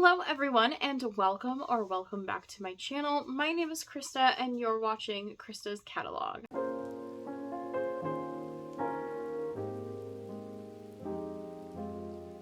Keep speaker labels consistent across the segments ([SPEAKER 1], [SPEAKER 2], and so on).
[SPEAKER 1] Hello everyone and welcome back to my channel. My name is Krista and you're watching Krista's Catalog.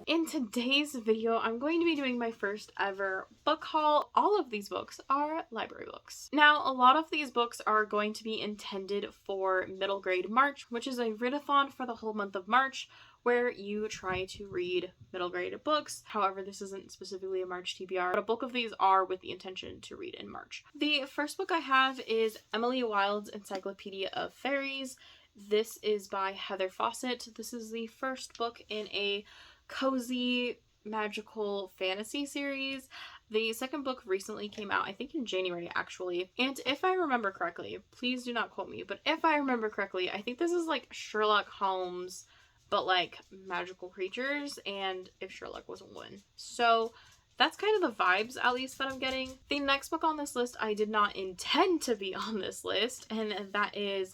[SPEAKER 1] In today's video, I'm going to be doing my first ever book haul. All of these books are library books. Now, a lot of these books are going to be intended for middle grade March, which is a readathon for the whole month of March, where you try to read middle grade books. However, this isn't specifically a March TBR, but a bulk of these are with the intention to read in March. The first book I have is Emily Wilde's Encyclopedia of Fairies. This is by Heather Fawcett. This is the first book in a cozy magical fantasy series. The second book recently came out, I think in January actually, and if I remember correctly, please do not quote me, but if I remember correctly, I think this is like Sherlock Holmes but like magical creatures, and if Sherlock was a woman. So that's kind of the vibes, at least, that I'm getting. The next book on this list I did not intend to be on this list, and that is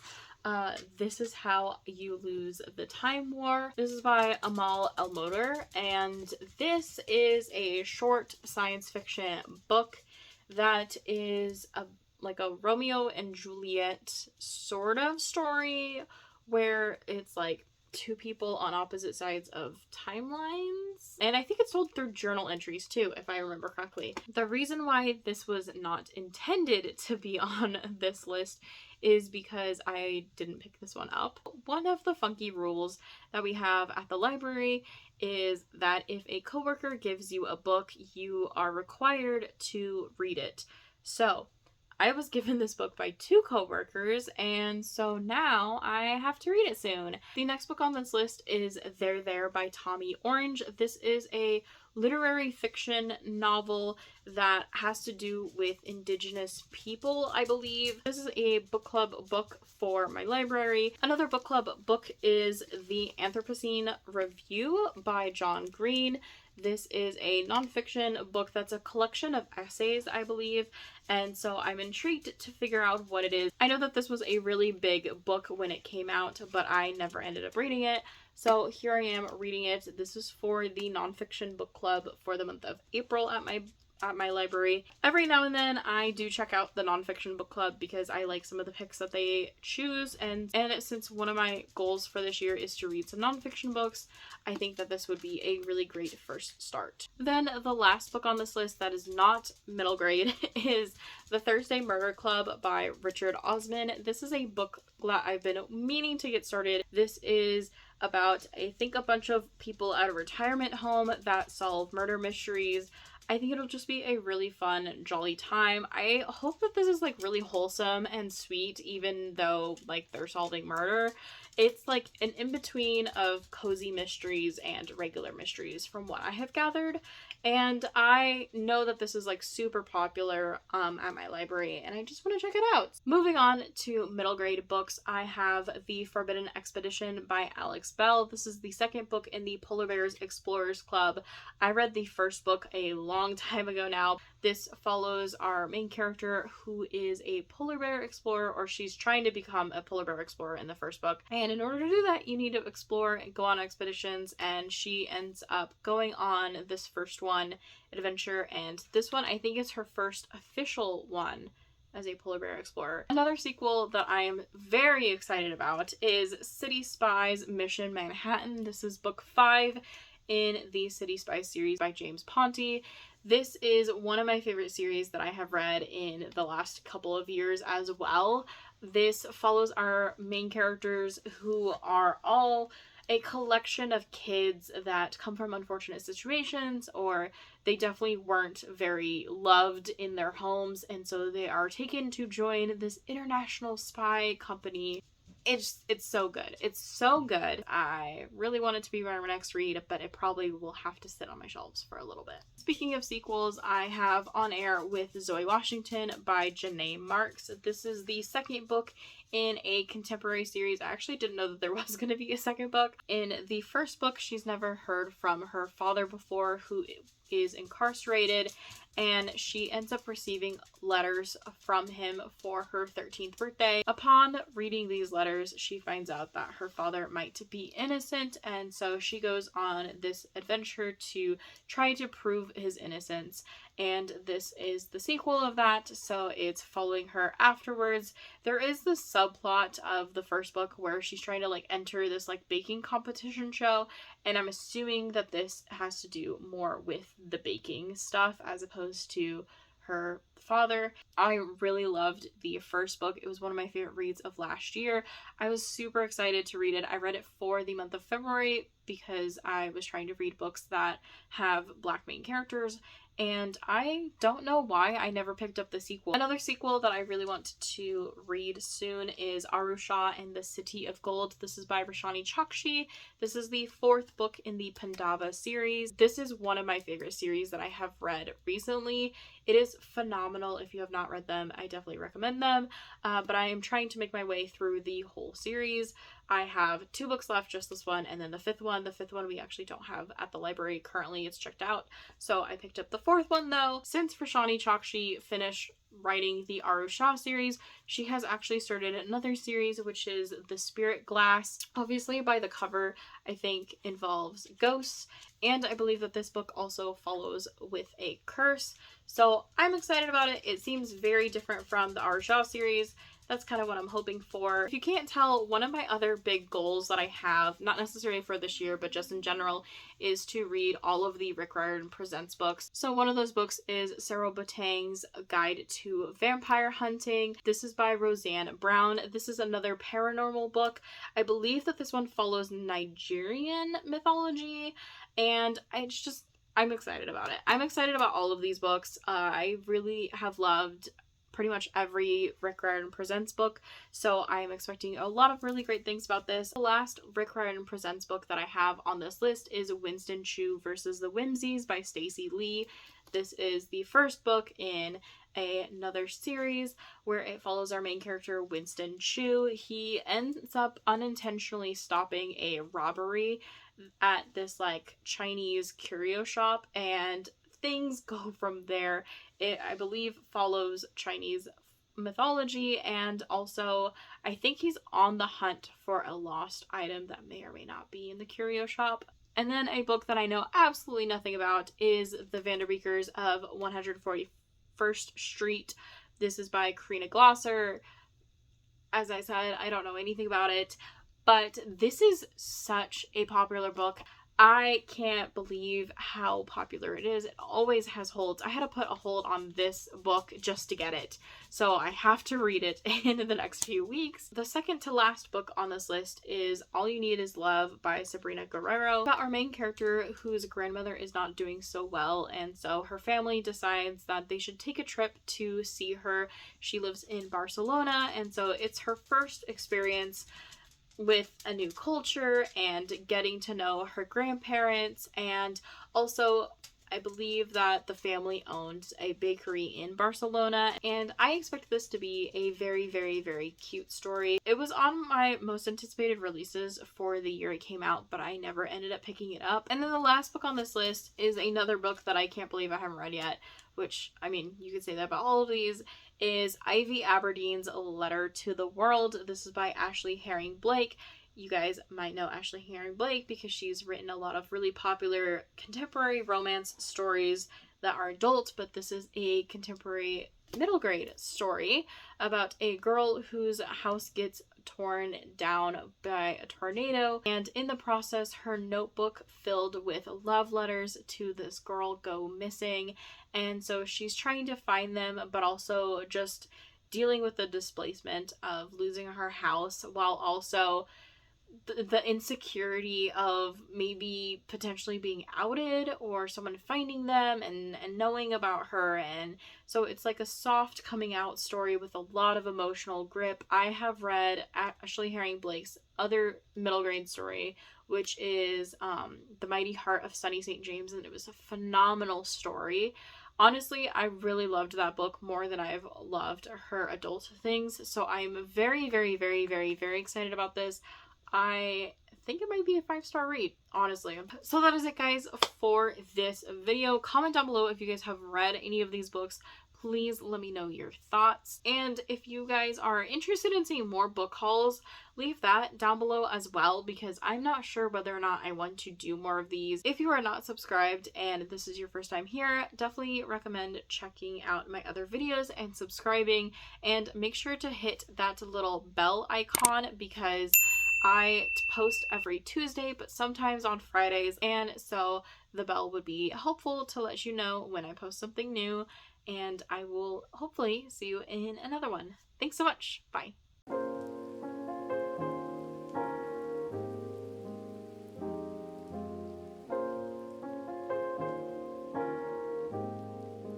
[SPEAKER 1] This Is How You Lose the Time War. This is by Amal El-Moder, and this is a short science fiction book that is like a Romeo and Juliet sort of story, where it's like two people on opposite sides of timelines. And I think it's told through journal entries too, if I remember correctly. The reason why this was not intended to be on this list is because I didn't pick this one up. One of the funky rules that we have at the library is that if a coworker gives you a book, you are required to read it. So I was given this book by two coworkers, and so now I have to read it soon. The next book on this list is There There by Tommy Orange. This is a literary fiction novel that has to do with Indigenous people, I believe. This is a book club book for my library. Another book club book is The Anthropocene Review by John Green. This is a nonfiction book that's a collection of essays, I believe, and so I'm intrigued to figure out what it is. I know that this was a really big book when it came out, but I never ended up reading it, so here I am reading it. This is for the nonfiction book club for the month of April at my library. Every now and then I do check out the nonfiction book club because I like some of the picks that they choose, and since one of my goals for this year is to read some nonfiction books, I think that this would be a really great first start. Then the last book on this list that is not middle grade is The Thursday Murder Club by Richard Osman. This is a book that I've been meaning to get started. This is about, I think, a bunch of people at a retirement home that solve murder mysteries. I think it'll just be a really fun, jolly time. I hope that this is like really wholesome and sweet, even though like they're solving murder. It's like an in-between of cozy mysteries and regular mysteries from what I have gathered. And I know that this is like super popular at my library, and I just want to check it out. Moving on to middle grade books, I have The Forbidden Expedition by Alex Bell. This is the second book in the Polar Bears Explorers Club. I read the first book a long time ago now. This follows our main character, who is a polar bear explorer, or she's trying to become a polar bear explorer in the first book. And in order to do that, you need to explore and go on expeditions, and she ends up going on this first one adventure, and this one I think is her first official one as a polar bear explorer. Another sequel that I am very excited about is City Spies Mission Manhattan. This is book 5 in the City Spies series by James Ponti. This is one of my favorite series that I have read in the last couple of years as well. This follows our main characters, who are all a collection of kids that come from unfortunate situations, or they definitely weren't very loved in their homes, and so they are taken to join this international spy company. It's so good. It's so good. I really want it to be my next read, but it probably will have to sit on my shelves for a little bit. Speaking of sequels, I have On Air with Zoe Washington by Janae Marks. This is the second book in a contemporary series. I actually didn't know that there was going to be a second book. In the first book, she's never heard from her father before, who is incarcerated, and she ends up receiving letters from him for her 13th birthday. Upon reading these letters, she finds out that her father might be innocent, and so she goes on this adventure to try to prove his innocence. And this is the sequel of that, so it's following her afterwards. There is this subplot of the first book where she's trying to like enter this like baking competition show, and I'm assuming that this has to do more with the baking stuff as opposed to her father. I really loved the first book. It was one of my favorite reads of last year. I was super excited to read it. I read it for the month of February because I was trying to read books that have Black main characters, and I don't know why I never picked up the sequel. Another sequel that I really want to read soon is Arusha and the City of Gold. This is by Roshani Chokshi. This is the 4th book in the Pandava series. This is one of my favorite series that I have read recently. It is phenomenal. If you have not read them, I definitely recommend them. But I am trying to make my way through the whole series. I have 2 books left, just this one, and then the 5th one. The 5th one we actually don't have at the library currently. It's checked out. So I picked up the 4th one though. Since Roshani Chokshi finished writing the Arusha series, she has actually started another series, which is The Spirit Glass. Obviously by the cover, I think involves ghosts, and I believe that this book also follows with a curse. So I'm excited about it. It seems very different from the Arusha series. That's kind of what I'm hoping for. If you can't tell, one of my other big goals that I have, not necessarily for this year, but just in general, is to read all of the Riordan Presents books. So one of those books is Sarah Botang's Guide to Vampire Hunting. This is by Roseanne Brown. This is another paranormal book. I believe that this one follows Nigerian mythology, and I'm excited about it. I'm excited about all of these books. I really have loved pretty much every Riordan Presents book, so I am expecting a lot of really great things about this. The last Riordan Presents book that I have on this list is Winston Chu versus the Whimsies by Stacey Lee. This is the first book in another series where it follows our main character Winston Chu. He ends up unintentionally stopping a robbery at this like Chinese curio shop, and things go from there. It, I believe, follows Chinese mythology, and also I think he's on the hunt for a lost item that may or may not be in the curio shop. And then a book that I know absolutely nothing about is The Vanderbeekers of 141st Street. This is by Karina Glosser. As I said, I don't know anything about it, but this is such a popular book. I can't believe how popular it is. It always has holds. I had to put a hold on this book just to get it, so I have to read it in the next few weeks. The second to last book on this list is All You Need Is Love by Sabrina Guerrero, about our main character whose grandmother is not doing so well, and so her family decides that they should take a trip to see her. She lives in Barcelona, and so it's her first experience with a new culture and getting to know her grandparents. And also I believe that the family owns a bakery in Barcelona, and I expect this to be a very, very, very cute story. It was on my most anticipated releases for the year it came out, but I never ended up picking it up. And then the last book on this list is another book that I can't believe I haven't read yet, which, I mean, you could say that about all of these, is Ivy Aberdeen's A Letter to the World. This is by Ashley Herring Blake. You guys might know Ashley Herring Blake because she's written a lot of really popular contemporary romance stories that are adult, but this is a contemporary middle grade story about a girl whose house gets torn down by a tornado, and in the process her notebook filled with love letters to this girl go missing, and so she's trying to find them, but also just dealing with the displacement of losing her house, while also the insecurity of maybe potentially being outed or someone finding them and knowing about her. And so it's like a soft coming out story with a lot of emotional grip. I have read Ashley Herring Blake's other middle grade story, which is The Mighty Heart of Sunny St. James, and it was a phenomenal story. Honestly, I really loved that book more than I've loved her adult things, so I'm very, very, very, very, very excited about this. I think it might be a 5-star read, honestly. So that is it, guys, for this video. Comment down below if you guys have read any of these books. Please let me know your thoughts. And if you guys are interested in seeing more book hauls, leave that down below as well, because I'm not sure whether or not I want to do more of these. If you are not subscribed and this is your first time here, definitely recommend checking out my other videos and subscribing, and make sure to hit that little bell icon because I post every Tuesday, but sometimes on Fridays, and so the bell would be helpful to let you know when I post something new, and I will hopefully see you in another one. Thanks so much. Bye.